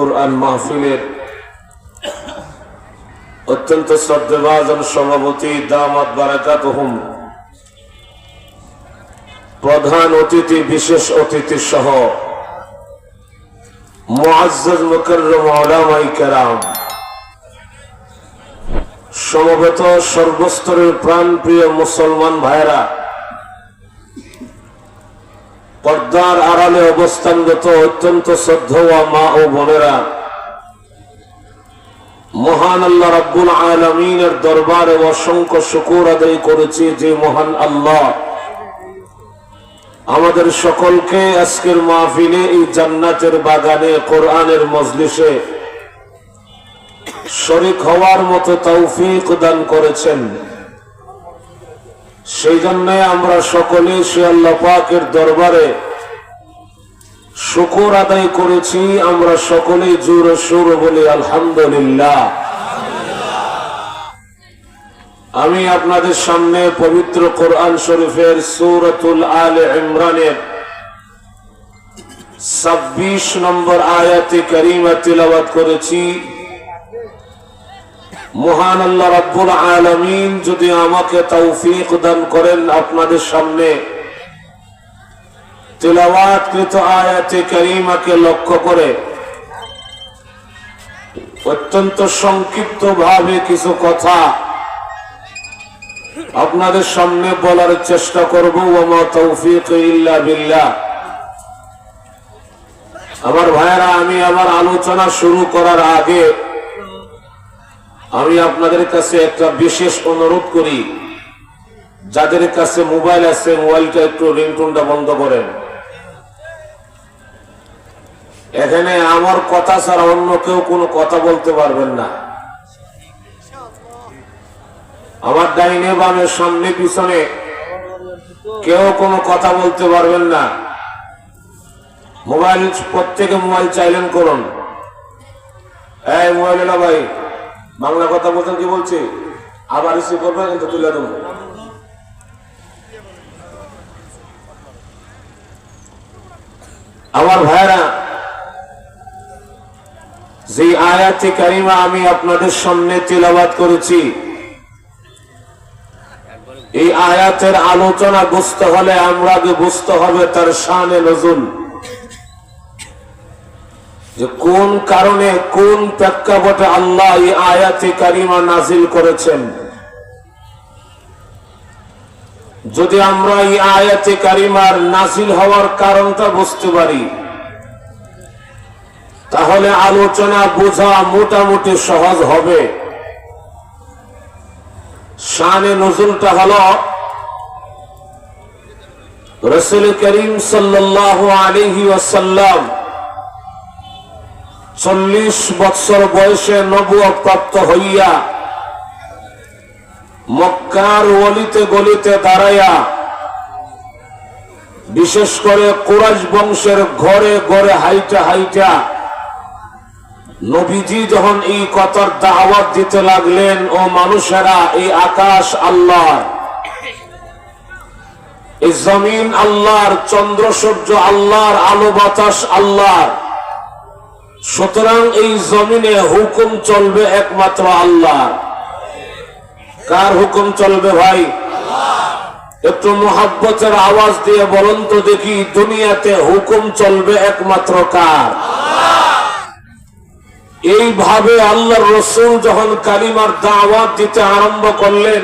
কোরআন মাহফিলের অত্যন্ত শ্রদ্ধেভাজন সভাপতি দামাত বারাকাতুহুম, প্রধান অতিথি, বিশেষ অতিথি সহ মুআজ্জাজ মুকাররম উলামায়ে কেরাম, সমবেত সর্বস্তরের প্রাণপ্রিয় মুসলমান ভাইরা, পর্দার আড়ালে অবস্থানরত অত্যন্ত শ্রদ্ধেয় মা ও বোনেরা, মহান আল্লাহ রাব্বুল আলামিনের দরবারে অসংখ্য শুকর আদায় করেছি যে মহান আল্লাহ আমাদের সকলকে আজকের মাহফিলে এই জান্নাতের বাগানে কোরআনের মজলিসে শরীক হওয়ার মতো তৌফিক দান করেছেন। সেই জন্য আমরা সকলে সে আল্লাহ পাকের দরবারে শুকর আদায় করেছি। আমরা সকলেই জোরে সোরে বলি আলহামদুলিল্লাহ। আমি আপনাদের সামনে পবিত্র কোরআন শরীফের সূরাতুল আলে ইমরানের 26 নম্বর আয়াতে কারিমা তিলাওয়াত করেছি। মহান আল্লাহ রাব্বুল আলামিন যদি আমাকে তৌফিক দান করেন, আপনাদের সামনে তিলাওয়াতকৃত আয়াতে কারিমাকে লক্ষ্য করে অত্যন্ত সংক্ষিপ্ত ভাবে কিছু কথা আপনাদের সামনে বলার চেষ্টা করব। ওয়া মা তৌফিক ইল্লা বিল্লাহ। আমার ভাইরা, আমি আমার আলোচনা শুরু করার আগে আমি আপনাদের কাছে একটা বিশেষ অনুরোধ করি, যাদের কাছে মোবাইল আছে মোবাইলটা একটু রিংটোনটা বন্ধ করেন। এখানে আমার কথা ছাড়া অন্য কেউ কোনো কথা বলতে পারবেন না। আমার ডাইনে বামে সামনে পিছনে কেউ কোনো কথা বলতে পারবেন না। মোবাইল প্রত্যেকে মোবাইল চাইলেন্ট করুন। এই মোবাইল না ভাই, বাংলা কথা বলছেন কি বলছি, আবার রিসিভ করবে কিন্তু তুলে দেব। আমার ভাইরা, যে আয়াতে কারিমা আমি আপনাদের সামনে তিলাওয়াত করেছি, এই আয়াতের আলোচনা বুঝতে হলে আমরা আগে বুঝতে হবে তার শানে নজুল, যে কোন কারণে কোন প্রেক্ষাপটে আল্লাহ এই আয়াতে কারিমা নাজিল করেছেন। যদি আমরা এই আয়াতে কারিমার নাজিল হওয়ার কারণটা বুঝতে পারি, তাহলে আলোচনা বোঝা মোটামুটি সহজ হবে। শানে নজুলটা হলো রাসূল করিম সাল্লাল্লাহু আলাইহি ওয়াসাল্লাম 40 বছর বয়সে নবুয়ত প্রাপ্ত হইয়া মক্কার অলিতে গলিতে দাঁড়াইয়া, বিশেষ করে কুরাইশ বংশের ঘরে ঘরে হাইটা হাইটা নবীজি যখন এই কথার দাওয়াত দিতে লাগলেন, ও মানুষেরা, এই আকাশ আল্লাহর, এই জমিন আল্লাহর, চন্দ্র সূর্য আল্লাহর, আলো বাতাস আল্লাহর, সুতরাং এই জমিনে হুকুম চলবে একমাত্র আল্লাহর। কার হুকুম চলবে ভাই? একটু মোহাব্বতের আওয়াজ দিয়ে বলুন তো দেখি, দুনিয়াতে হুকুম চলবে একমাত্র কার? এইভাবে আল্লাহর রাসূল যখন কালিমার দাওয়াত দিতে আরম্ভ করলেন,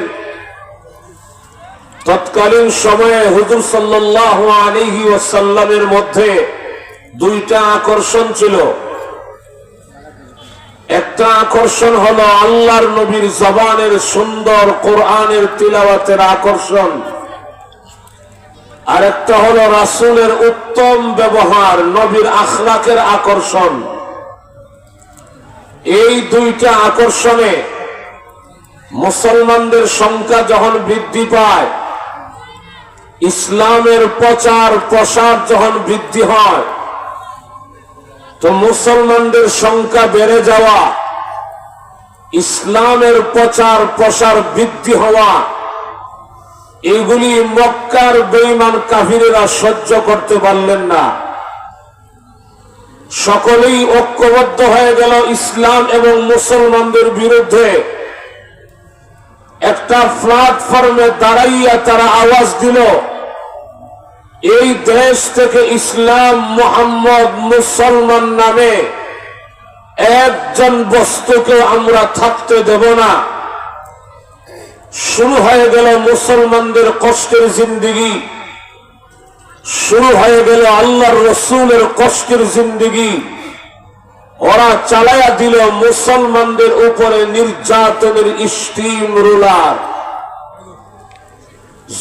তৎকালীন সময়ে হুজুর সাল্লাল্লাহু আলাইহি ওয়াসাল্লামের মধ্যে দুইটা আকর্ষণ ছিল। একটা আকর্ষণ হলো আল্লাহর নবীর জবানের সুন্দর কোরআনের তিলাওয়াতের আকর্ষণ, আর একটা হলো রাসূলের উত্তম ব্যবহার, নবীর আখলাকের আকর্ষণ। এই দুইটা আকর্ষণে মুসলমানদের সংখ্যা যখন বৃদ্ধি পায়, ইসলামের প্রচার প্রসার যখন বৃদ্ধি হয়, তো মুসলমানদের সংখ্যা বেড়ে যাওয়া, ইসলামের প্রচার প্রসার বৃদ্ধি হওয়া, এগুলি মক্কার বেঈমান কাফিরেরা সহ্য করতে পারলেন না। সকলেই ঐক্যবদ্ধ হয়ে গেল ইসলাম এবং মুসলমানদের বিরুদ্ধে। একটা প্ল্যাটফর্মে দাঁড়াইয়া তারা আওয়াজ দিল, এই দেশ থেকে ইসলাম, মুহাম্মদ, মুসলমান নামে একজন বস্তুকে আমরা থাকতে দেব না। শুরু হয়ে গেল মুসলমানদের কষ্টের জিন্দেগি, শুরু হয়ে গেল আল্লাহর রসুলের কষ্টের জিন্দেগি। ওরা চালাইয়া দিল মুসলমানদের উপরে নির্যাতনের স্টিম রোলার।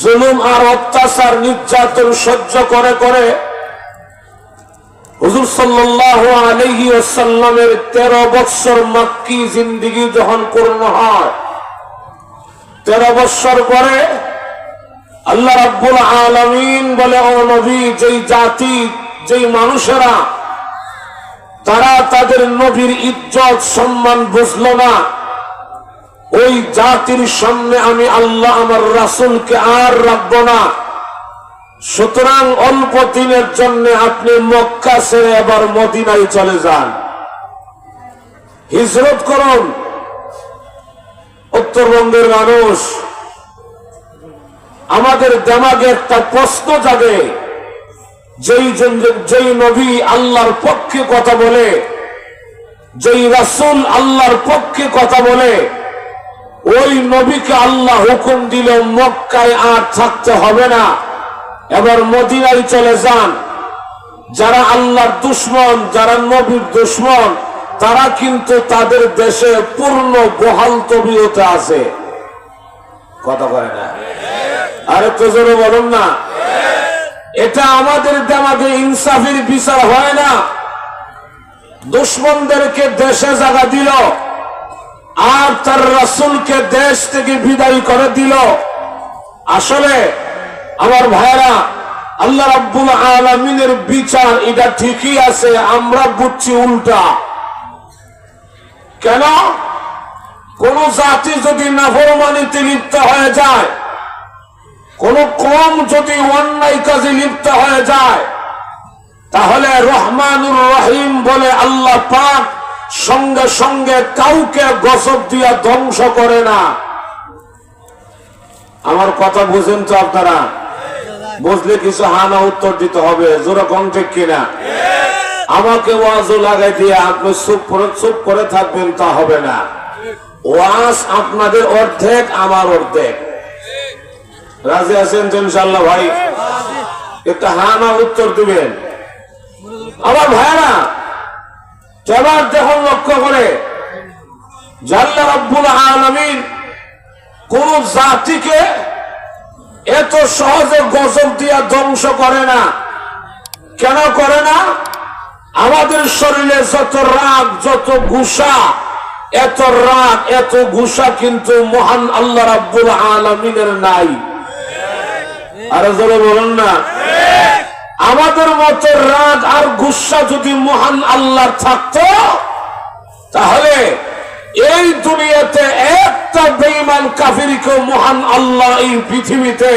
জুলুম আর অত্যাচার নির্যাতন সহ্য করে করে হুজুর সাল্লাল্লাহু আলাইহি ওয়াসাল্লামের 13 বছর মক্কি জিন্দেগি যখন পূর্ণ হয়, 13 বছর পরে আল্লাহ রাব্বুল আলামিন বলে, ও নবী, যেই জাতি, যেই মানুষেরা তারা তাদের নবীর ইজ্জত সম্মান বুঝলো না, ওই জাতির সামনে আমি আল্লাহ আমার রাসূলকে আর রাখবো না। সুতরাং অল্প দিনের জন্য আপনি মক্কা ছেড়ে এবার মদিনায় চলে যান, হিজরত করুন। উত্তরবঙ্গের মানুষ, আমাদের দিমাগে একটা প্রশ্ন জাগে, যেই নবী আল্লাহর পক্ষে কথা বলে, যেই রাসূল আল্লাহর পক্ষে কথা বলে, ওই নবীকে আল্লাহ হুকুম দিল মক্কায় আর থাকতে হবে না, এবার মদিনায় চলে যান। যারা আল্লাহর দুশমন, যারা নবীর দুশমন, তারা কিন্তু তাদের দেশে পূর্ণ বহাল তবিয়তে আছে। কথা বলে না? আরে তো জোরে বলুন না। এটা আমাদের দিমাগে ইনসাফের বিচার হয় না। দুশমনদেরকে দেশে জায়গা দিল আর তার রাসূলকে দেশ থেকে বিদায় করে দিল। আসলে আমার ভাইরা, আল্লাহ রাব্বুল আলামিনের বিচার এটা ঠিকই আছে, আমরা বুঝছি উল্টা। কেন? কোন জাতি যদি নাফরমানিতে লিপ্ত হয়ে যায়, কোন কওম যদি অন্যায় কাজে লিপ্ত হয়ে যায়, তাহলে রহমানুর রহিম বলে আল্লাহ পাক সঙ্গে সঙ্গে কাউকে গজব দিয়া ধ্বংস করে না। আমার কথা বুঝেন তো আপনারা? বুঝলে কিছু হানা উত্তর দিতে হবে, জোরে কোন ঠিক কিনা? আমাকে ওয়াজও লাগাই দিয়ে আপনি চুপ করে থাকবেন তা হবে না। ওয়াজ আপনাদের অর্ধেক, আমার অর্ধেক। রাজি আছেন তো ইনশাআল্লাহ? ভাই একটা হানা উত্তর দিবেন। আমার ভাইরা, এবার যখন লক্ষ্য করে আল্লাহ রাব্বুল আলামিন কোন জাতিকে এত সহজে গজব দিয়া ধ্বংস করে না। কেন করে না? আমাদের শরীরে যত রাগ, যত গুসা, এত রাগ, এত গুসা কিন্তু মহান আল্লাহ রাব্বুল আলামিনের নাই। আরে জোরে বলুন না। আমাদের মতো রাগ আর গুসা যদি মহান আল্লাহর থাকতো, তাহলে এই দুনিয়াতে একটা বেঈমান কাফিরকে মহান আল্লাহ এই পৃথিবীতে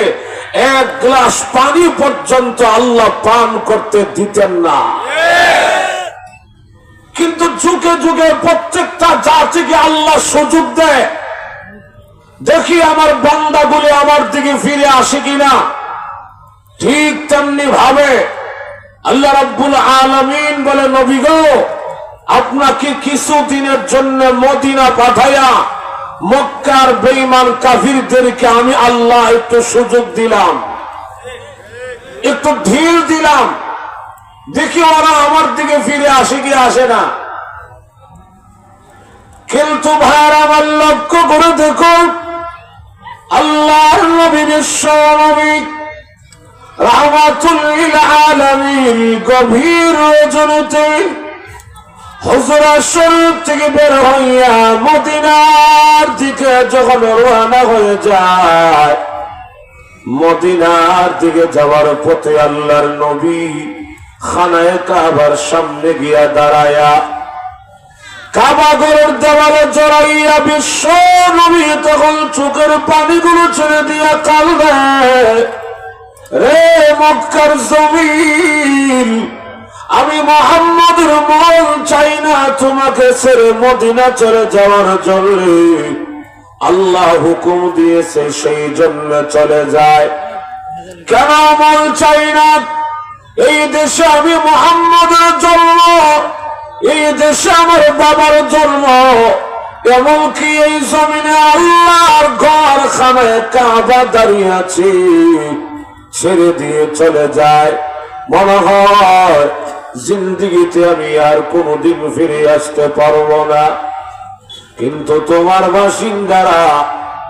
এক গ্লাস পানি পর্যন্ত আল্লাহ পান করতে দিতেন না। কিন্তু যুগে যুগে প্রত্যেকটা জাতিকে আল্লাহ সুযোগ দেয়, দেখি আমার বান্দাগুলি আমার দিকে ফিরে আসে কিনা। ঠিক তেমনি ভাবে আল্লাহ রাব্বুল আলামিন বলে, নবী গো, আপনাকে কিছুদিনের জন্য মদিনা পাঠাইয়া মক্কার বেঈমান কাফিরদেরকে আমি আল্লাহ একটু সুযোগ দিলাম, একটু ঢিল দিলাম, দেখি ওরা আমার দিকে ফিরে আসে কি আসে না। কিন্তু ভাইরা, আমার লক্ষ্য করে দেখুন, আল্লাহর নবী, বিশ্ব নবী, রাহমাতুল লিল আলামিন, গভীর রজনীতে হুজরা শরীফ থেকে বের হইয়া মদিনার দিকে যখন রওনা হয়ে যায়, মদিনার দিকে যাওয়ার পথে আল্লাহর নবী খানায়ে কাবার সামনে গিয়া দাঁড়ায়া কাবা ঘরের দেওয়ালে জড়াইয়া বিশ্ব নবী তখন চোখের পানিগুলো ছেড়ে দিয়া কাঁদে, রে মক্কার জমিন, আমি মুহাম্মদের মন চাই না তোমাকে ছেড়ে মদিনা চলে যাওয়ার জন্য, আল্লাহ হুকুম দিয়েছে সেই জন্য চলে যায়। কেন মন চাই না? এই দেশে আমি মুহাম্মদের জন্ম, এই দেশে আমার বাবার জন্ম, এমনকি এই জমিনে আল্লাহর ঘর খানায় কাবা দাঁড়িয়ে আছে, ছেড়ে দিয়ে চলে যায়। মনে হয় জিন্দেগিতে আমি আর কোনোদিন ফিরে আসতে পারবো না। কিন্তু তোমার বাসিন্দারা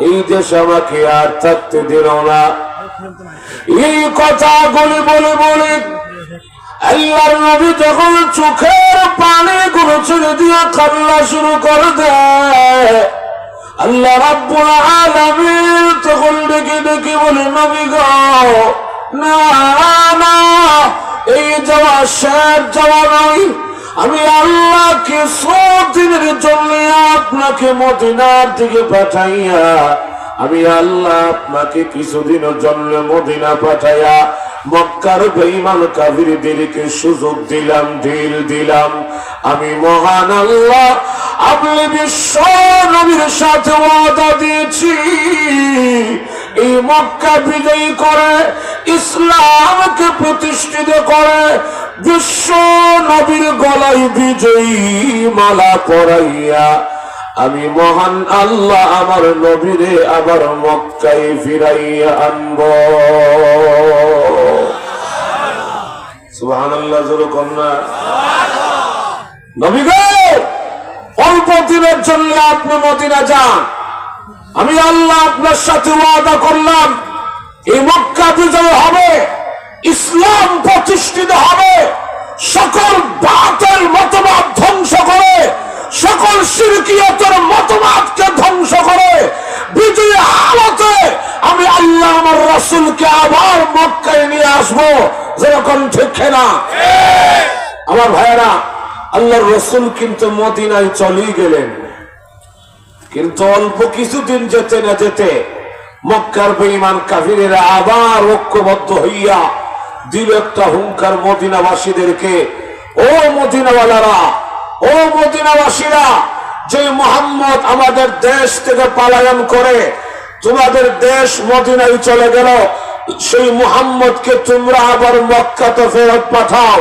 এই দেশে আমাকে আর থাকতে দিল না। এই কথা বলে বলে বলে আল্লাহর নবী যখন চোখের পানি গুলো ছেড়ে দিয়ে কান্না শুরু করে দেয়, আল্লাহ রাব্বুল আলামিন তখন ডেকে ডেকে বলে, নবী গো, না না, এই যাওয়া শেষ যাওয়া নয়। আমি আল্লাহ কিছুদিনের জন্য আপনাকে মদিনার দিকে পাঠাইয়া, আমি আল্লাহ আপনাকে কিছুদিনের জন্য মদিনা পাঠাইয়া মক্কার বেঈমান কাফিরদেরকে সুযোগ দিলাম, ঢিল দিলাম। আমি মহান আল্লাহ আপনি বিশ্ব নবীর সাথে ওয়াদা দিয়েছি, এই মক্কা বিজয়ী করে, ইসলামকে প্রতিষ্ঠিত করে, বিশ্ব নবীর গলায় বিজয়ী মালা পরাইয়া আমি মহান আল্লাহ আমার নবীরে আবার মক্কায় ফিরাইয়া আনব। সুবহানাল্লাহ, জোরে কন্যা। নবী গো, অল্প দিনের জন্য আপনি মদিনা যান, আমি আল্লাহ আপনার সাথে ওয়াদা করলাম, এই মক্কা বিজয় হবে, ইসলাম প্রতিষ্ঠিত হবে, সকল বাতিল মতবাদ ধ্বংস করে, সকল শিরকিয়তের মতবাদকে ধ্বংস করে বিজয়ী হালতে আমি আল্লাহ আমার রাসূলকে আবার মক্কায় নিয়ে আসবো। যেরকম ঠিক না আমার ভাইয়েরা, আল্লাহর রাসূল কিন্তু মদিনায় চলেই গেলেন, কিন্তু অল্প কিছুদিন যেতে না যেতে মক্কার বেঈমান কাফিরেরা আবার ঐক্যবদ্ধ হইয়া দিল একটা হুঙ্কার মদিনাবাসীদেরকে, ও মদিনাওয়ালারা, ও মদিনাবাসীরা, যে মুহাম্মদ আমাদের দেশ থেকে পলায়ন করে তোমাদের দেশ মদিনায় চলে গেল, সেই মুহাম্মদকে তোমরা আবার মক্কাতে ফেরত পাঠাও।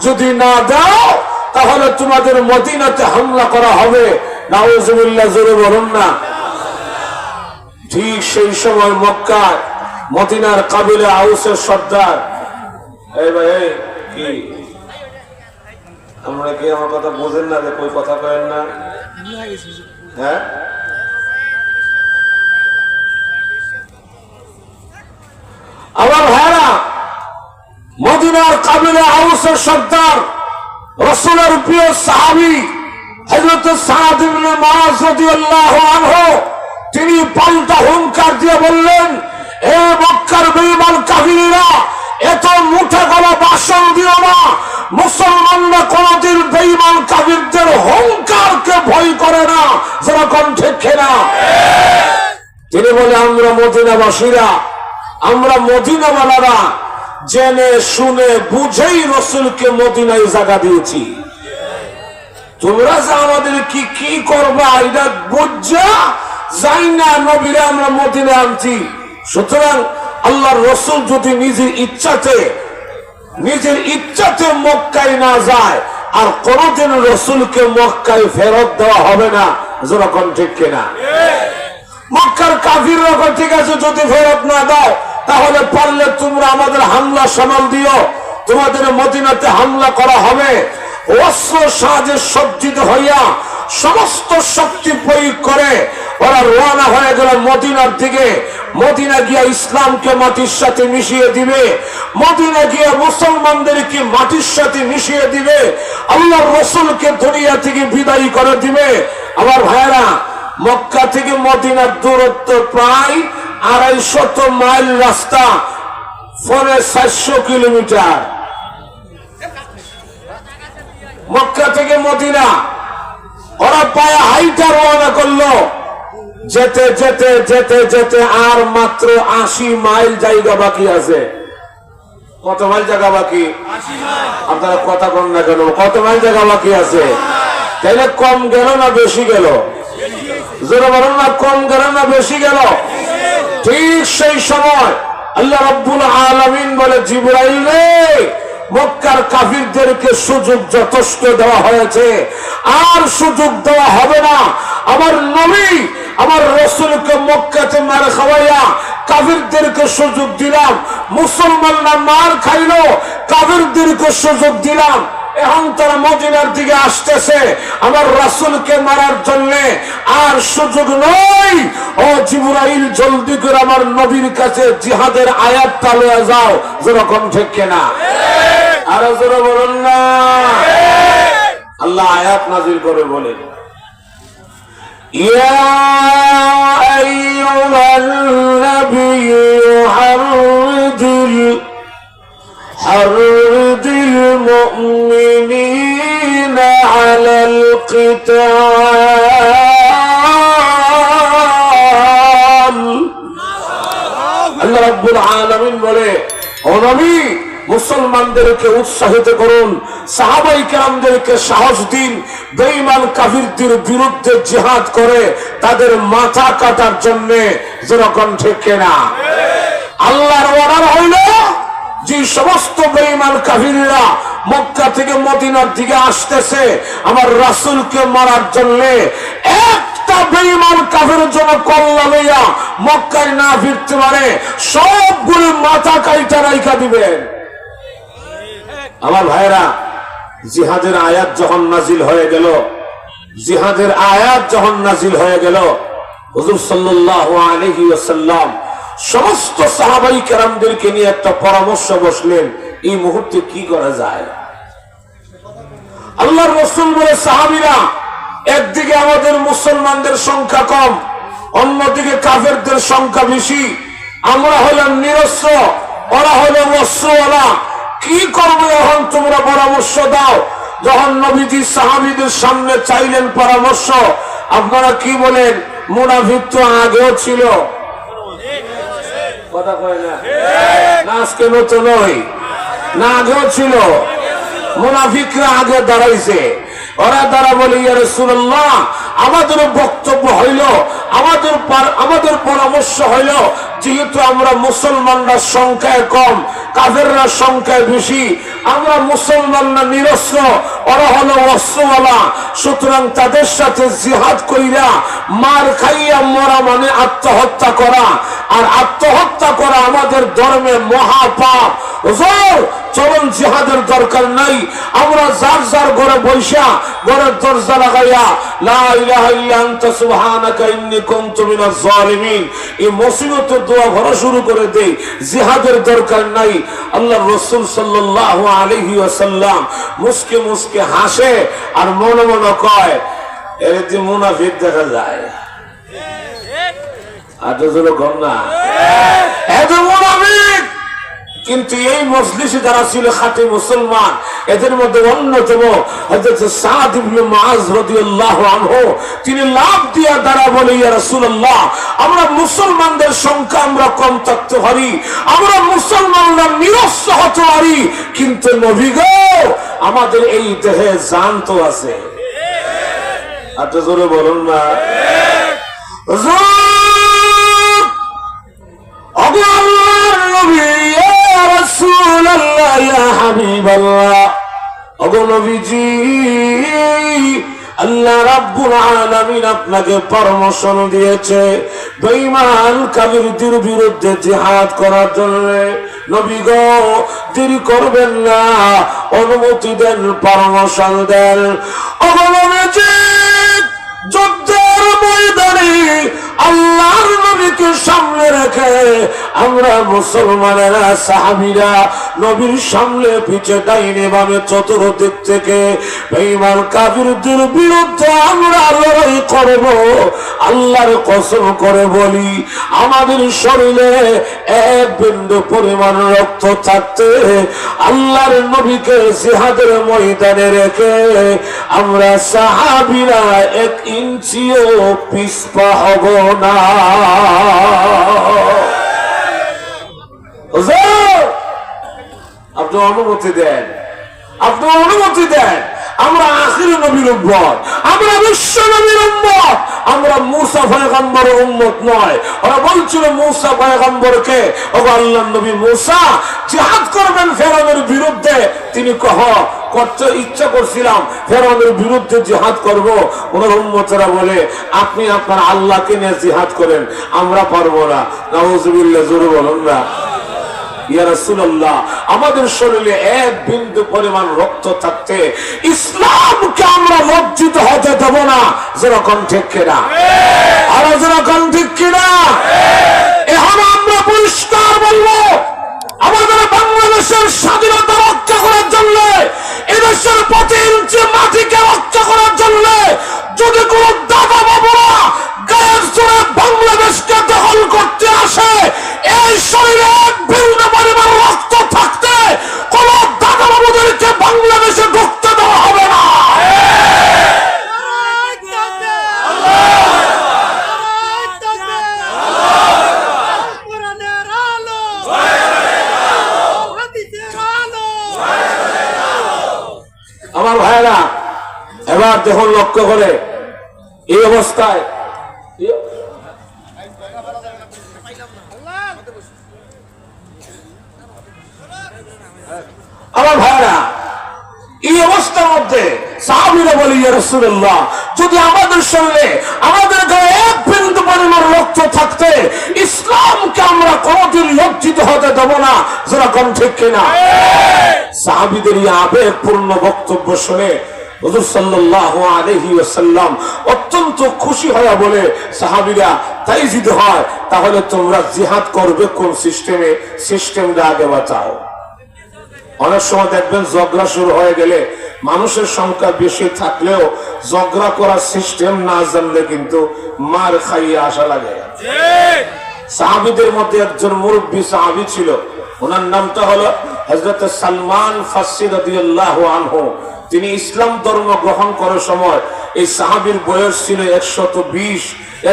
যদি না দাও তাহলে তোমাদের মদিনাতে হামলা করা হবে। নাউজুবিল্লাহ, জোরে বলুন না। ঠিক সেই সময় মক্কায় মদিনার কাবিলা আউসের সর্দার, এই ভাই কি আমরা কি আমার কথা বোঝেন না? কই কথা কয়েন না? হ্যাঁ, আমার ভাইরা, মদিনার কাবিলা আউসের সর্দার রাসূলের প্রিয় সাহাবী হযরত সাদ ইবনে মুআয রাদিয়াল্লাহু আনহু, তিনি পাল্টা হুঙ্কার দিয়ে বললেন, এ মক্কার বেঈমান কাফিররা, এত মুঠা গলা ভাষণ দিও না। মুসলমানরা কোনদিন বেঈমান কাফিরদের হুঙ্কারকে ভয় করে না। যেরকম ঠিক না? তিনি বলে, আমরা মদিনাবাসীরা, আমরা মদিনাওয়ালারা জেনে শুনে বুঝেই রাসূলকে মদিনায় জায়গা দিয়েছি। তোমরা যে আমাদের কি কি করবা এটা বুঝা যাই না, নবীরে আমরা মদিনায় আনছি। সুতরাং আল্লাহর রাসূল যদি নিজের ইচ্ছাতে মক্কায় না যায়, আর কোনদিন রাসূলকে মক্কায় ফেরত দেওয়া হবে না। যেরকম ঠিক কিনা? মক্কার কাফিররা ঠিক আছে, যদি ফেরত না দাও তাহলে পারলে তোমরা আমাদের হামলা সামাল দিও, তোমাদের মদিনাতে হামলা করা হবে। অস্ত্র সাহায্যে সজ্জিত হইয়া সমস্ত শক্তি প্রয়োগ করে ওরা রওনা হয়ে গেল মদিনার দিকে। মদিনা গিয়া ইসলামকে মাটির সাথে মিশিয়ে দিবে, মদিনা গিয়া মুসলমানদেরকে মাটির সাথে মিশিয়ে দিবে, আল্লাহর রাসূলকে দুনিয়া থেকে বিদায় করে দিবে। আমার ভাইরা, মক্কা থেকে মদিনার দূরত্ব প্রায় 250 মাইল রাস্তা, 450 কিলোমিটার। মক্কা থেকে মদিনা ওরা পায়ে হাইটা রওনা করলো। যেতে যেতে যেতে যেতে আর মাত্র 80 মাইল জায়গা বাকি আছে। কত মাইল জায়গা বাকি? আপনারা কথা কন না কেন? কত মাইল জায়গা বাকি আছে? তাইলে কম গেল না বেশি গেল? জোরে বলেন না, কম গেল না বেশি গেল? ঠিক সেই সময় আল্লাহ রাব্বুল আলামিন বলে, জিবরাইল রে, মক্কার কাফিরদেরকে সুযোগ যথেষ্ট দেওয়া হয়েছে, আর সুযোগ দেওয়া হবে না। আমার নবী আমার রাসূলকে মক্কাতে মার খাওয়াইয়া কাফিরদেরকে সুযোগ দিলাম, মুসলমানরা মার খাইলো, কাফিরদেরকে সুযোগ দিলাম। এখন তারা মদিনার দিকে আসতেছে আমার রাসূলকে মারার জন্য, আর সুযোগ নয়। ও জিবরাইল, জলদি করে আমার নবীর কাছে জিহাদের আয়াতটা লয়ে যাও। যেরকম ঠিক কিনা? আরো জোরে বলুন না। আল্লাহ আয়াত নাযিল করে বলেন, ইয়া আইয়ুহান নাবিয়্যু হারদিল মুমিনিনা আলাল কিতাল। আল্লাহ রাব্বুল আলামিন বলে, ও নবী, মুসলমানদেরকে উৎসাহিত করুন, সাহাবাই কেরামদেরকে সাহস দিন, বেঈমান কাফিরদের বিরুদ্ধে জিহাদ করে তাদের মাথা কাটার জন্য। যেরকম ঠিক কিনা? আল্লাহর অর্ডার হইল, যে সমস্ত বেঈমান কাফিররা মক্কা থেকে মদিনার দিকে আসতেছে আমার রাসূলকে মারার জন্য, একটা বেঈমান কাফির যেন কল্লা লইয়া মক্কায় না ফিরতে পারে, সবগুলো মাথা কাইটা রাইখা দিবেন। আমার ভাইরা, জিহাদের আয়াত যখন নাজিল হয়ে গেল, জিহাদের আয়াত যখন নাজিল হয়ে গেল, হুজুর সাল্লাল্লাহু আলাইহি ওয়াসাল্লাম সমস্ত সাহাবাই কেরামদেরকে নিয়ে একটা পরামর্শ বসলেন, এই মুহূর্তে কি করা যায়। আল্লাহর রাসূল বলে, সাহাবীরা, একদিকে আমাদের মুসলমানদের সংখ্যা কম, অন্যদিকে কাফেরদের সংখ্যা বেশি, আমরা হলাম নিরস্ত্র, ওরা হলো অস্ত্রওয়ালা, কি করবো এখন? তোমরা পরামর্শ দাও। যখন নবীজি সাহাবীদের সামনে চাইলেন পরামর্শ, আপনারা কি বলেন? মুনাফিক তো আগেও ছিল, কথা কয় না, আজকে নতুন নয়, না আগেও ছিল। মুনাফিকরা আগে দাঁড়াইছে, ওরা দ্বারা বলে, ইয়া রাসূলুল্লাহ, আমাদের বক্তব্য হইল, আমাদের পরামর্শ হইল, যেহেতু আমরা মুসলমানরা সংখ্যায় কম, কাফেররা সংখ্যায় বেশি, আমরা মুসলমানরা নিরস্ত্র, ওরা হলো অস্ত্রওয়ালা, সুতরাং তাদের সাথে জিহাদ কইরা মার খাইয়া মরা মানে আত্মহত্যা করা, আর আত্মহত্যা করা আমাদের ধর্মে মহাপাপ। হুজুর, চলুন, জিহাদের দরকার নাই, আমরা যার যার ঘরে বৈশা ঘরের দরজা লাগাইয়া লা ইলাহা ইল্লা আনতা সুবহানাকা ইন্নী কুনতু মিনাজ জালিমিন এই মুসিবতের দোয়া ভরা শুরু করে দেই। জিহাদের দরকার নাই। আল্লাহর রাসূল সাল্লাল্লাহু আলাইহি ওয়াসাল্লাম মুস্কে মুস্কে হাসে আর মনে মনে কয়, এর যে মুনাফিক দেখা যায়, কিন্তু এই মজলিসে যারা ছিল খাঁটি মুসলমান, এদের মধ্যে অন্যতম হযরত সাদ ইবনে মুআজ রাদিয়াল্লাহু আনহু, তিনি লাভ দিয়া দ্বারা বলে, ইয়া রাসূলুল্লাহ, আমরা মুসলমানদের সংখ্যা আমরা কম থাকতে পারি, আমরা মুসলমানরা নিরস্ত্র হতে পারি, কিন্তু নবী গো, আমাদের এই দেহে জান তো আছে। আচ্ছা, জোরে বলুন না। আল্লাহ রাব্বুল আলামিন আপনাকে পারমিশন দিয়েছে বেঈমান কাফিরদের বিরুদ্ধে জিহাদ করার জন্য। নবী গো, দেরি করবেন না, অনুমতি দেন, পারমিশন দেন। যুদ্ধের ময়দানে আল্লাহর নবীকে সামনে রেখে আমরা মুসলমানেরা সাহাবীরা নবীর সামনে পিছে ডাইনে বামে চতুর্দিক থেকে বেঈমান কাফিরদের বিরুদ্ধে আমরা লড়াই করব। আল্লাহর কসম করে বলি, আমাদের শরীরে এক বিন্দু পরিমাণ রক্ত থাকতে আল্লাহর নবীকে জিহাদের ময়দানে রেখে আমরা সাহাবীরা 1 ইঞ্চিও পিছপা হব না। আপনি অনুমতি দেন, আপনি অনুমতি দেন। আমরা আখির নবীর উম্মত, আমরা বিশ্ব নবীর উম্মত, আমরা মূসা পয়গম্বরের উম্মত নয়। ওরা বলছিল মূসা পয়গম্বরকে, ও আল্লাহর নবী মূসা জিহাদ করবেন ফেরাউনের বিরুদ্ধে। তিনি করতে ইচ্ছা করছিলাম ফেরাউনের বিরুদ্ধে জিহাদ করব। ওনার উম্মতেরা বলে আপনি আপনার আল্লাহকে নিয়ে জিহাদ করেন, আমরা পারবো না। নাউজুবিল্লাহ, জোরে বলুন না। ইয়া রাসূলুল্লাহ, আমাদের শরীরে এক বিন্দু পরিমাণ রক্ত থাকতে ইসলামকে আমরা লজ্জিত হতে দেব না। যেরকম ঠিক কিনা? আর যেরকম ঠিক কিনা? এখন আমরা পরিষ্কার বলবো, আমাদের বাংলাদেশের স্বাধীনতা রক্ষা করার জন্য, এদেশের প্রতি ইঞ্চি মাটিকে রক্ষা করার জন্য যদি কোন দাদা বাবুরা গায়ের জোরে বাংলাদেশকে দখল করতে আসে, এই শরীরে এক বিন্দু পরিমাণ রক্ত থাকতে কোন দাদা বাবুদেরকে বাংলাদেশে ঢুকতে দেওয়া হবে না। আমার ভাইরা, এবার যখন লক্ষ্য করে এই অবস্থায় আমার ভাইরা, এই অবস্থার মধ্যে সাহাবীরা বলে ইয়া রাসূলুল্লাহ, যদি আমাদের শরীরে আমাদের গায়ে এক বিন্দু পরিমাণ রক্ত থাকতে ইসলামকে আমরা কোনদিন লজ্জিত হতে দেব না। যেরকম ঠিক কিনা? সাহাবীদের এই আবেগপূর্ণ বক্তব্য শুনে হুজুর সাল্লাল্লাহু আলাইহি ওয়াসাল্লাম অত্যন্ত খুশি হয়ে বলে, সাহাবীরা তাই যদি হয় তাহলে তোমরা জিহাদ করবে কোন সিস্টেমে? সিস্টেমটা আগে বাঁচাও। অনেক সময় দেখবেন ঝগড়া শুরু হয়ে গেলে মানুষের সংখ্যা বেশি থাকলেও ঝগড়া করার সিস্টেম না জানলে কিন্তু মার খাইয়ে আসা লাগে। সাহাবীদের মধ্যে একজন মুরব্বী সাহাবী ছিল, ওনার নামটা হলো হযরত সালমান ফারসি রাদিয়াল্লাহু আনহু। তিনি ইসলাম ধর্ম গ্রহণ করার সময় এই সাহাবীর বয়স ছিল 120,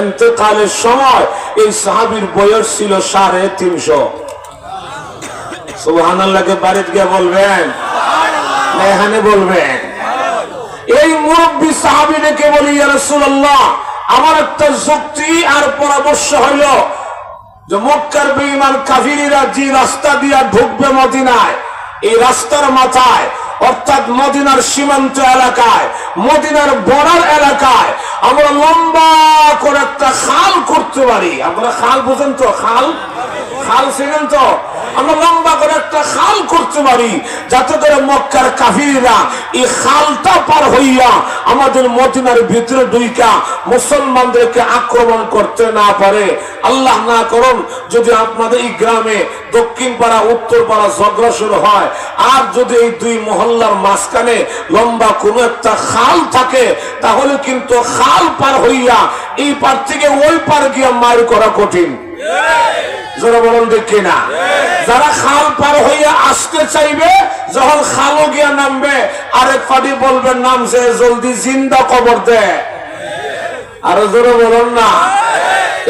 ইন্তেকালের সময় এই সাহাবীর বয়স ছিল 350। সুবহানাল্লাহকে বাড়িতে গিয়ে বলবেন না এখানে বলবেন? এই মুরব্বী সাহাবী ডেকে বলি, ইয়া রাসূলুল্লাহ, আমার একটা যুক্তি আর পরামর্শ হইল যে মক্কার বেঈমান কাফিররা যে রাস্তা দিয়ে ঢুকবে মদিনায়, এই রাস্তার মাথায় অর্থাৎ মদিনার সীমান্ত এলাকায়, মদিনার বর্ডার এলাকায় আমরা লম্বা করে একটা খাল করতে পারি। আপনারা খাল বুঝেন তো? খাল ছিলেন তো? আমরা লম্বা করে একটা খাল করতে পারি যাতে করে মক্কার কাফিররা এই খালটা পার হইয়া আমাদের মদিনার ভিতরে ঢুইকা মুসলমানদেরকে আক্রমণ করতে না পারে। আল্লাহ না করুন যদি আপনাদের এই গ্রামে দক্ষিণ পাড়া উত্তর পাড়া ঝগড়া শুরু হয়, আর যদি এই দুই মহল্লার মাঝখানে লম্বা কোন একটা খাল থাকে, তাহলে কিন্তু খাল পার হইয়া এই পার থেকে ওই পার গিয়া মার করা কঠিন। যারা বলুন দেখি না, যারা খাল পার হইয়া আসতে চাইবে, যখন খালও গিয়া নামবে আরেক পার্টি বলবেন নামছে জলদি জিন্দা কবর দে। আরো জোরে বলুন না।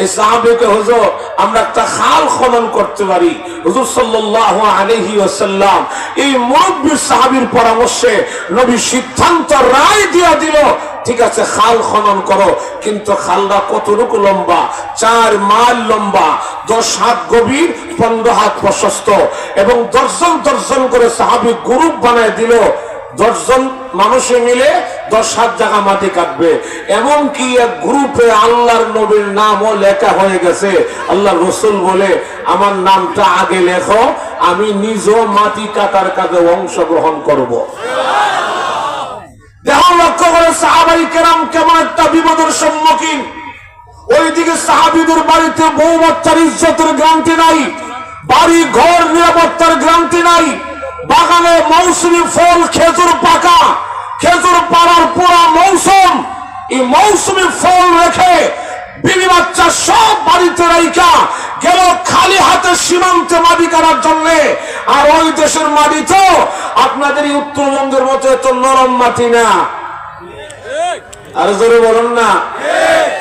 এই সাহাবীকে হুজুর আমরা একটা খাল খনন করতে পারি। হুজুর সাল্লাল্লাহু আলাইহি ওয়াসাল্লাম এই মুরব্বী সাহাবীর পরামর্শে নবী সিদ্ধান্ত রায় দিয়া দিল, ঠিক আছে খাল খনন করো, কিন্তু খালটা কতটুকু লম্বা? 4 মাইল লম্বা, 10 হাত গভীর, 15 হাত প্রশস্ত, এবং দর্জন করে সাহাবী গ্রুপ বানায় দিল। 10 জন মানুষে মিলে 10 হাত জায়গা মাটি কাটবে। এমনকি এক গ্রুপে আল্লাহর নবীর নামও লেখা হয়ে গেছে। আল্লাহ রসুল বলে, আমার নামটা আগে লেখো, আমি নিজেও মাটি কাটার কাজে অংশগ্রহণ করব। দেখুন লক্ষ্য করে সাহাবাই কেরাম কেমন একটা বিপদের সম্মুখীন। ওইদিকে সাহাবীদের বাড়িতে বউ বাচ্চার ইজ্জতের গ্যারান্টি নাই, বাড়ি ঘর নিরাপত্তার গ্যারান্টি নাই, বাগানে মৌসুমী ফল খেজুর পাকা, খেজুর পাড়ার পুরা মৌসুম, এই মৌসুমী ফল রেখে বিবি বাচ্চা সব বাড়িতে রাইখা গেল খালি হাতে সীমান্তে মাটি কাটার জন্য। আর ওই দেশের মাটি তো আপনাদের উত্তরবঙ্গের মতো এত নরম মাটি না। আর জোরে বলুন না।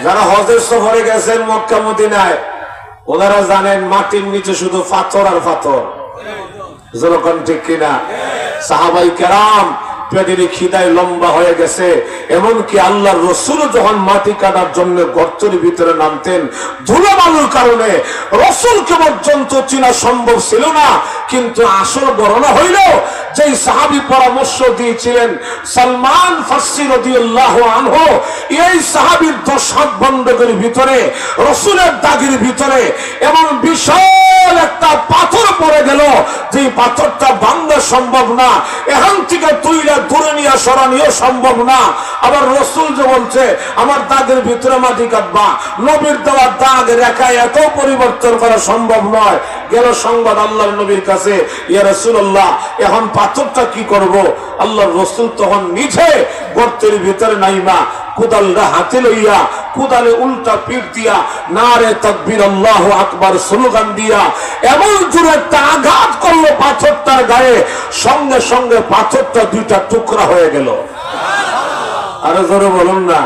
যারা হজের সফরে গেছেন মক্কা মদিনায়, ওনারা জানেন মাটির নিচে শুধু পাথর আর পাথর। যেরকম ঠিক কিনা? সাহাবাই কেরাম পেটের খিদায় লম্বা হয়ে গেছে, এমনকি আল্লাহর রসুল যখন মাটি কাটার জন্য গর্তের ভিতরে নামতেন, ধুলাবালুর কারণে রসুলকে পর্যন্ত চিনা সম্ভব ছিল না। কিন্তু আসল বর্ণনা হইল যেই সাহাবী পরামর্শ দিয়েছিলেন সালমান ফারসি রাদিয়াল্লাহু আনহু, এই সাহাবীর 10 হাত বন্ধকের ভিতরে রসুলের দাগের ভিতরে এমন বিশাল একটা পাথর পড়ে গেল, যে পাথরটা ভাঙা সম্ভব না, এখান থেকে তুইলা দূরে নিয়ে সরানিও সম্ভব না। আবার রসুল যে বলছে আমার দাগের ভিতরে মাটি কাটবা, নবীর দেওয়া দাগ রেখা এত পরিবর্তন করা সম্ভব নয়। গেল সংবাদ আল্লাহর নবীর কাছে, ইয়া রাসূলুল্লাহ এখন পাথরটা কি করব? আল্লাহর রসুল তখন নিজে গর্তের ভিতরে নাইমা কুদালটা হাতে লইয়া কুদালে উল্টা পিঠ দিয়া নারে তাকবীর আল্লাহু আকবার স্লোগান দিয়া এমন জোরে একটা আঘাত করলো পাথরটার গায়ে, সঙ্গে সঙ্গে পাথরটা দুইটা টুকরা হয়ে গেল। আরে জোরে বলুন না।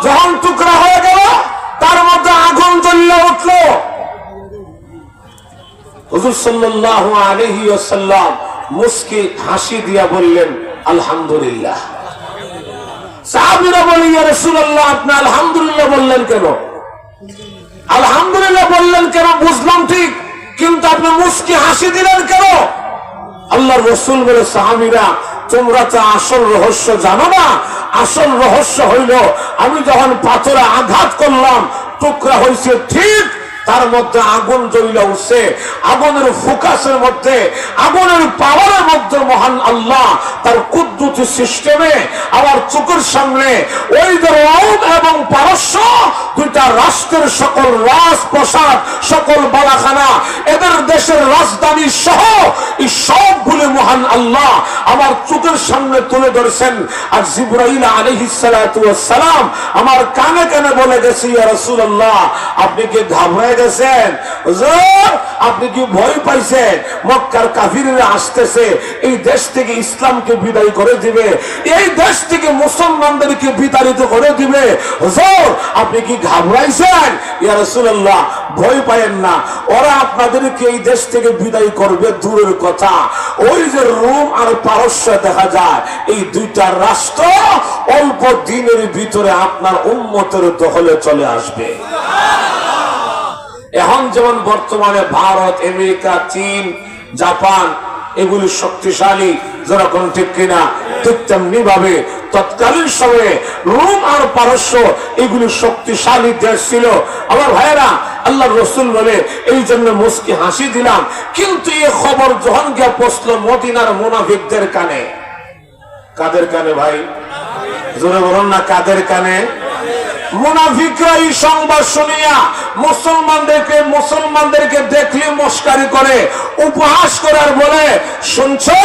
যখন টুকরা হয়ে গেল তার মধ্যে আগুন জ্বলে উঠলো। হুজুর সাল্লাল্লাহু আলাইহি ওয়াসাল্লাম মুস্কি হাসি দিয়া বললেন আলহামদুলিল্লাহ। সাহাবীরা বলে ইয়া রাসূলুল্লাহ আপনি আলহামদুলিল্লাহ বললেন কেন? আলহামদুলিল্লাহ বললেন কেন বুঝলাম ঠিক, কিন্তু আপনি মুস্কি হাসি দিলেন কেন? আল্লাহর রাসূল বলে সাহাবীরা তোমরা তো আসল রহস্য জানো না। আসল রহস্য হইল আমি যখন পাথরে আঘাত করলাম টুকরা হয়েছে ঠিক, তার মধ্যে আগুন জ্বলে উঠছে। আগুনের ফোকাসের মধ্যে, আগুনের পাওয়ারের মধ্যে মহান আল্লাহ তার কুদরতি সিস্টেমে আমার চোখের সামনে ওই যে রোম এবং পারস্য দুইটা রাষ্ট্রের সকল রাজপ্রাসাদ, সকল বালাখানা, এদের দেশের রাজধানী সহ এই সবগুলো মহান আল্লাহ আমার চোখের সামনে তুলে ধরেছেন। আর জিবরাইল আলাইহিস সালাতু ওয়াস সালাম আমার কানে কানে বলে গেছে ইয়া রাসূলুল্লাহ আপনি কি ঘাবড়ে গেছেন? হুজুর আপনি কি ভয় পাইছেন? মক্কার কাফিররা আসতেছে, এই দেশ থেকে ইসলামকে বিদায় করে দিবে, এই দেশ থেকে মুসলমানদেরকে বিতাড়িত করে দিবে। হুজুর আপনি কি ঘাবড়াইছেন? ইয়া রাসূলুল্লাহ ভয় পায়েন না, ওরা আপনাদেরকে এই দেশ থেকে বিদায় করবে দূরের কথা, ওই যে রোম আর পারস্য দেখা যায় এই দুইটা রাষ্ট্র অল্প দিনের ভিতরে আপনার উম্মতের দখলে চলে আসবে। এখন যেমন বর্তমানে ভারত, আমেরিকা, চীন, জাপান এগুলি শক্তিশালী, যেরকম ঠিক কিনা, ঠিক তেমনি ভাবে তৎকালীন সময়ে রোম আর পারস্য এগুলি শক্তিশালী দেশ ছিল। আমার ভাইয়েরা আল্লাহর রাসূল বলে এই জন্য মুস্কি হাসি দিলাম। কিন্তু এই খবর যখন গিয়ে পৌঁছলো মদিনার মুনাফিকদের কানে। কাদের কানে ভাই? জোরে বলুন না, কাদের কানে? মুনাফিকরা এই সংবাদ শুনিয়া মুসলমানদেরকে দেখলে মস্কারি করে, উপহাস করে আর বলে শুনছো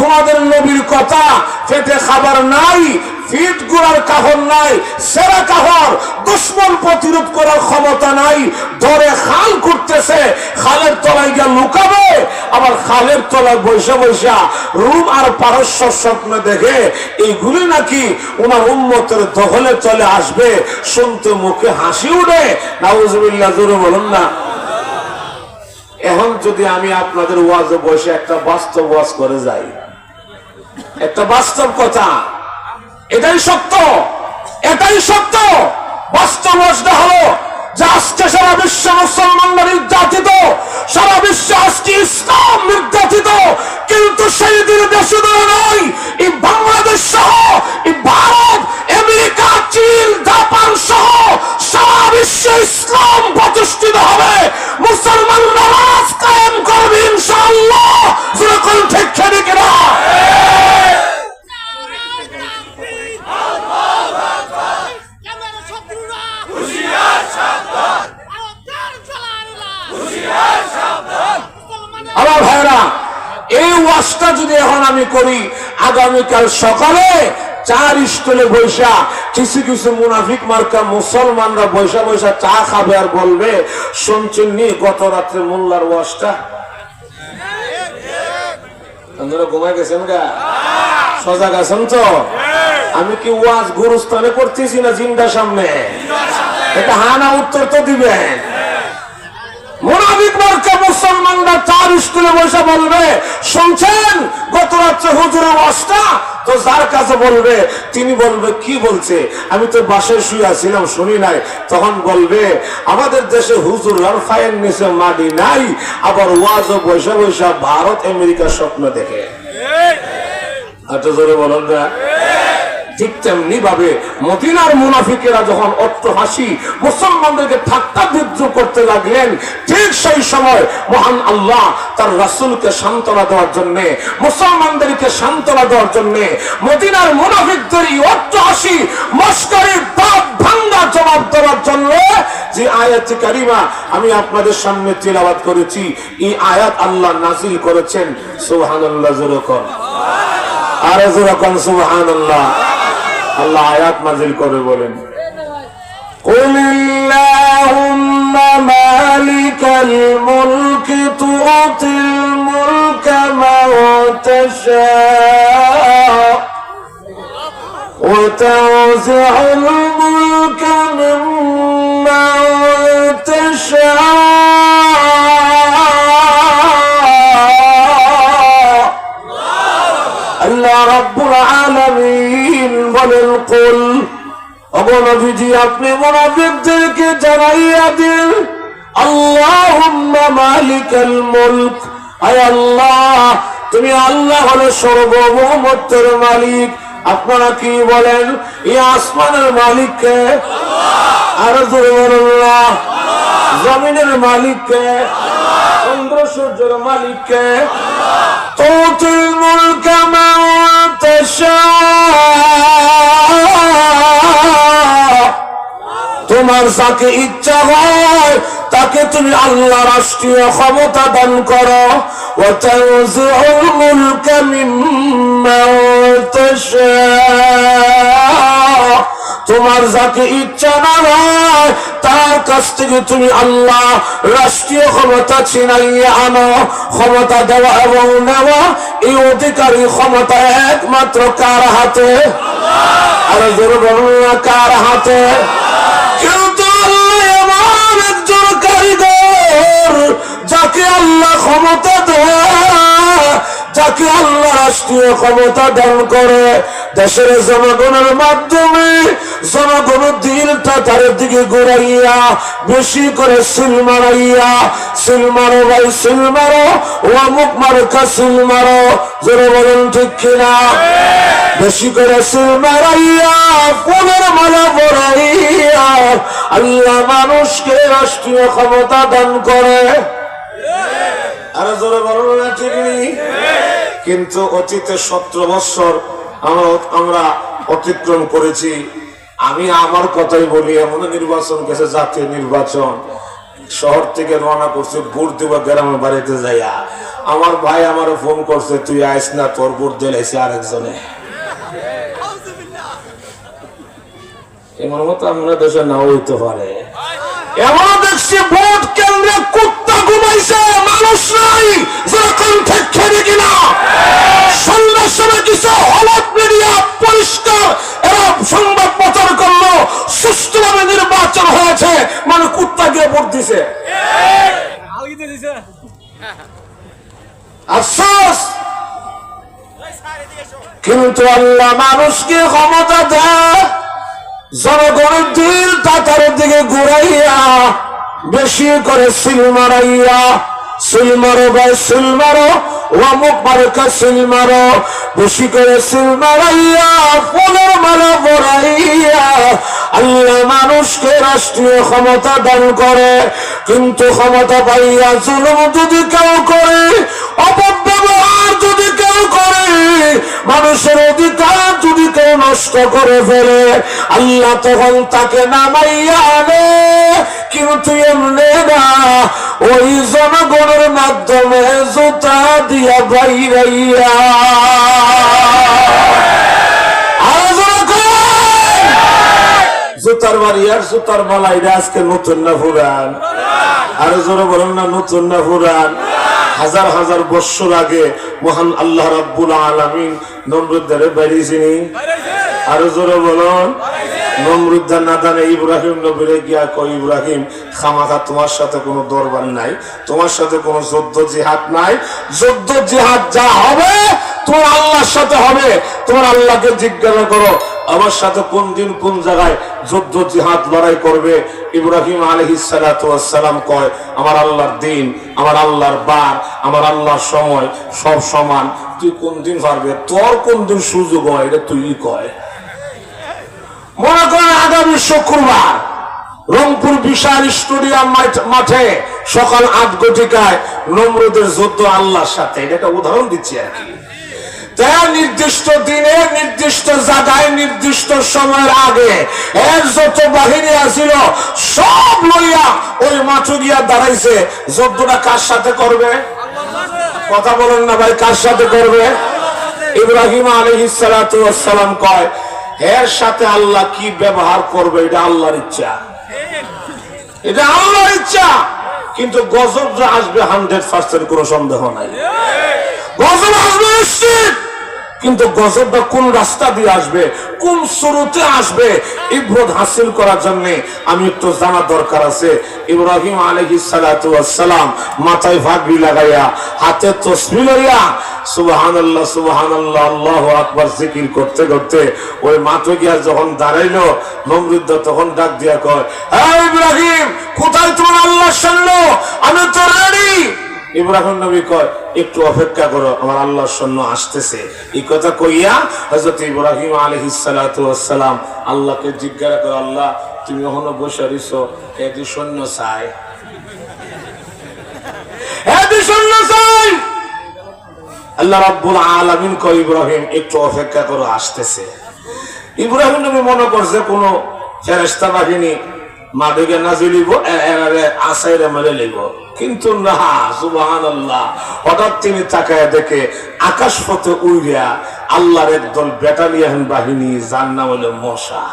তোমাদের নবীর কথা, পেটে খাবার নাই, ফিট গুড়ার কাহর নাই, সেরা কাহর, দুশ্মন প্রতিরোধ করার ক্ষমতা নাই, ধরে খাল করতেছে, খালের তলায় গিয়ে লুকাবে, আবার খালের তলায় বৈশা বৈশা রোম আর পারস্য স্বপ্ন দেখে এইগুলি নাকি ওনার উম্মতের দখলে চলে আসবে। শুনতে মুখে হাসি উঠে। নাউজুবিল্লাহ, জোরে বলুন না। এখন যদি আমি আপনাদের ওয়াজে বসে একটা বাস্তব ওয়াজ করে যাই, একটা বাস্তব কথা, এটাই সত্য, এটাই সত্য। বাস্তব ওয়াজটা হলো যে আজকে সারা বিশ্ব মুসলমানরা নির্যাতিত, সারা বিশ্ব আজকে ইসলাম নির্যাতিত, কিন্তু সেই দিন দেশে নয়, এই বাংলাদেশ সহ এই ভারত, আমেরিকা, চীন, জাপান সহ সারা বিশ্বে ইসলাম প্রতিষ্ঠিত হবে। মুসলমানরা রাজ কায়েম করবে ইনশাআল্লাহ। যেরকম ঠিক ঠিক না আমার ভাইরা, এই ওয়াজটা যদি এখন আমি করি, আগামীকাল সকালে 4 স্টলে বৈশা কিছু কিছু মুনাফিক মার্কা মুসলমানরা বৈশা বৈশা চা খাবে আর বলবে শুনছেন নি গত রাত্রে মোল্লার ওয়াজটা? আপনারা ঘুমাই গেছেন গা? সজাগ আছেন তো? আমি কি ওয়াজ গুরুস্থানে করতেছি না জিন্দার সামনে? এটা হানা উত্তর তো দিবেন। মুনাফিক মার্কা মুসলমানরা চার স্কুলে বসে বলবে, শুনছেন গত রাত্রে হুজুরের ওয়াজটা? তো যার কাছে বলবে তিনি বলবে কি বলছে, আমি তো বাসায় শুয়ে আছিলাম শুনি নাই। তখন বলবে আমাদের দেশে হুজুরার ফায়ের নিচে মাটি নাই, আবার ওয়াজও বসে বসে ভারত আমেরিকার স্বপ্ন দেখে। আচ্ছা জোরে বলুন না। ঠিক তেমনি ভাবে মদিনার মুনাফিকেরা যখন অট্টহাসি মুসলমানদেরকে ঠাট্টা বিদ্রুপ করতে লাগলেন, ঠিক সেই সময় মহান আল্লাহ তার রাসূলকে সান্ত্বনা দেওয়ার জন্য, মুসলমানদেরকে সান্ত্বনা দেওয়ার জন্য মদিনার মুনাফিকদের অট্টহাসি মস্করির দাঁত ভাঙা জবাব দেওয়ার জন্য যে আয়াত কারিমা আমি আপনাদের সামনে তিলাওয়াত করেছি, এই আয়াত আল্লাহ নাযিল করেছেন। সুবহানাল্লাহ জোরে কোন, আরে জোরে কোন সুবহানাল্লাহ। আল্লাহ আয়াত নাযিল করে বলেন, কুলিল্লাহুম্মা মালিকাল মুলকি তুতিল মুলকা মান তাশা ওয়া তানজিউল মুলকা মিম্মান তাশা আল্লাহ রাব্বুল আলামিন বলেন, কুল ওগো নবীজি আপনি মুনাফিকদেরকে জানাইয়া দিন, আল্লাহুম্মা মালিকাল মুলক, আয় আল্লাহ তুমি আল্লাহ হলো সর্বভৌমত্বের মালিক। আপনারা কি বলেন? এই আসমানের মালিক কে? আর জোরে বলুন না। জমিনের মালিক কে? চন্দ্র সূর্যের মালিক কে? তুতিল মুলকা মান তাশা, তোমার যাকে ইচ্ছা হয় তাকে তুমি আল্লাহ রাষ্ট্রীয় ক্ষমতা দান করো। ওয়া তানজিউল মুলকা মিম্মান তাশা, তোমার যাকে ইচ্ছা না হয় তার কাছ থেকে তুমি আল্লাহ রাষ্ট্রীয় ক্ষমতা ছিনাইয়া আনো। ক্ষমতা দেওয়া এবং নেওয়া এই অধিকারী ক্ষমতা একমাত্র কার হাতে? আর জোরে বলুন না, কার হাতে? কিন্তু আল্লাহ এমন একজন কারিগর যাকে আল্লাহ ক্ষমতা দেয়, যাকে আল্লাহ রাষ্ট্রীয় ক্ষমতা দান করে, দেশের জনগণের মাধ্যমে জনগণের দিলটা তার দিকে ঘুরাইয়া বেশি করে সিল মারাইয়া, সিল মারো ভাই সিল মারো, ও অমুক মার্কা সিল মারো, জোরে বলেন ঠিক কিনা? বেশি করে সিল মারাইয়া ফুলের মালা পরাইয়া আল্লাহ মানুষকে রাষ্ট্রীয় ক্ষমতা দান করে। আরে জোরে বলুন না ঠিক নেই? কিন্তু অতীতে 17 বছর আমরা অতিক্রম করেছি। আমি আমার কথাই বলি, এমন নির্বাচন গেছে, জাতীয় নির্বাচন, শহর থেকে রওনা করছে ভোট দেব গ্রামের বাড়িতে যাইয়া, আমার ভাই আমার ফোন করছে তুই আইস না, তোর ভোট দিয়েছে আরেকজনে। এমন মতো আমরা দেশে নাও হইতে পারে। এমন দেখছি ভোট কেন্দ্রে কুত্তা ঘুমাইছে, মানুষ নাই, যেরকম খেয়ে কিনা সন্ধ্যার সময় কিছু হলফ মিডিয়া পরিষ্কার এরা সংবাদ প্রচার করলো সুষ্ঠুভাবে নির্বাচন হয়েছে, মানে কুত্তা গিয়ে ভোট দিছে। আফসোস, কিন্তু আল্লাহ মানুষকে ক্ষমতা দেয় জনগণের দিল তার দিকে ঘুরাইয়া বেশি করে সিল মারাইয়া, সিল মারো ভাই সিল মারো, অমুক মার্কা সিল মারো, বেশি করে সিল মারাইয়া ফুলের মালা পরাইয়া আল্লাহ মানুষকে রাষ্ট্রীয় ক্ষমতা দান করে। কিন্তু ক্ষমতা পাইয়া জুলুম যদি কেউ করে, অপব্যবহার যদি কেউ করে, মানুষের অধিকার যদি কেউ নষ্ট করে ফেলে, আল্লাহ তখন তাকে নামাইয়া আনে। কিন্তু এমনি না, ওই জনগণের মাধ্যমে জুতা দিয়া বাইরাইয়া। জুতার বাড়ি আর জুতার মালাইরা আজকে নতুন না পুরান? আরো জোরে বলেন না, নতুন না পুরান? হাজার হাজার বছর আগে মহান আল্লাহ রাব্বুল আলামিন নমরুদের বাড়িয়েছিনি। আরো জোরে বলুন, নমরুদ্দার নাদানে ইব্রাহিম নবীরে গিয়া কই, ইব্রাহিম খামাখা তোমার সাথে কোনো দরবার নাই, তোমার সাথে কোনো যুদ্ধ জিহাদ নাই, যুদ্ধ জিহাদ যা হবে তোমার আল্লাহর সাথে হবে। তোমার আল্লাহকে জিজ্ঞাসা করো আমার সাথে কোন দিন কোন জায়গায় যুদ্ধ জিহাদ লড়াই করবে। ইব্রাহিম আলাইহিস সালাতু ওয়াস সালাম কয়, আমার আল্লাহর দিন, আমার আল্লাহর বার, আমার আল্লাহর সময় সব সমান, তুই কোন দিন পারবে, তোর কোন দিন সুযোগ হয় এটা তুই কয়। মনে করেন আগামী শুক্রবার রংপুর বিশাল স্টেডিয়াম মাঠে সকাল ৮ ঘটিকায় নমরুদের যুদ্ধ আল্লাহর সাথে, এটা একটা উদাহরণ দিচ্ছি আর কি। তাই নির্দিষ্ট দিনে নির্দিষ্ট জায়গায় নির্দিষ্ট সময়ের আগে এর যত বাহিনী আছিল সব লইয়া ওই মাঠে গিয়া দাঁড়াইছে। যুদ্ধটা কার সাথে করবে? কথা বলেন না ভাই, কার সাথে করবে? ইব্রাহিম আলাইহিস সালাতু ওয়াস সালাম কয়, এর সাথে আল্লাহ কি ব্যবহার করবে এটা আল্লাহর ইচ্ছা, এটা আল্লাহর ইচ্ছা। কিন্তু গজব যে আসবে 100% কোনো সন্দেহ নাই, গজব আসবে নিশ্চিত। কিন্তু গজবটা কোন রাস্তা দিয়ে আসবে, কোন শুরুতে আসবে, ইবরত হাসিল করার জন্য আমি একটু জানা দরকার আছে। ইব্রাহিম আলাইহিস সালাতু ওয়াস সালাম মাথায় পাগড়ি লাগাইয়া হাতে তাসবিহ লইয়া সুবহানাল্লাহ সুবহানাল্লাহ আল্লাহু আকবার জিকির করতে করতে ওই মাঠে গিয়া যখন দাঁড়াইলো, নমরুদ তখন ডাক দিয়া কয়, হে ইব্রাহিম, কোথায় তোমার আল্লাহর সৈন্য? আমি তো রেডি। ইব্রাহিম নবী কয়, একটু অপেক্ষা করো, আমার আল্লাহর সৈন্য আসতেছে। এই কথা কইয়া হযরত ইব্রাহিম আলাইহিস সালাতু ওয়াস সালাম আল্লাহকে জিজ্ঞাসা করে, আল্লাহ তুমি এখনো বসে রইছো, এদি সৈন্য চাই, এদি সৈন্য চাই। আল্লাহ রাব্বুল আলামিন কয়, ইব্রাহিম একটু অপেক্ষা করো, আসতেছে। ইব্রাহিম নবী মনে করছে কোন ফেরেশতা বাহিনী মাদিকে নাজিলিব, আসাইরে মেরে লিব, কিন্তু না, সুবহানাল্লাহ। হঠাৎ তিনি তাকায় দেখে আকাশ পথে উড়িয়া আল্লাহর একদল ব্যাটালিয়ন বাহিনী, যার নাম হলো মশা।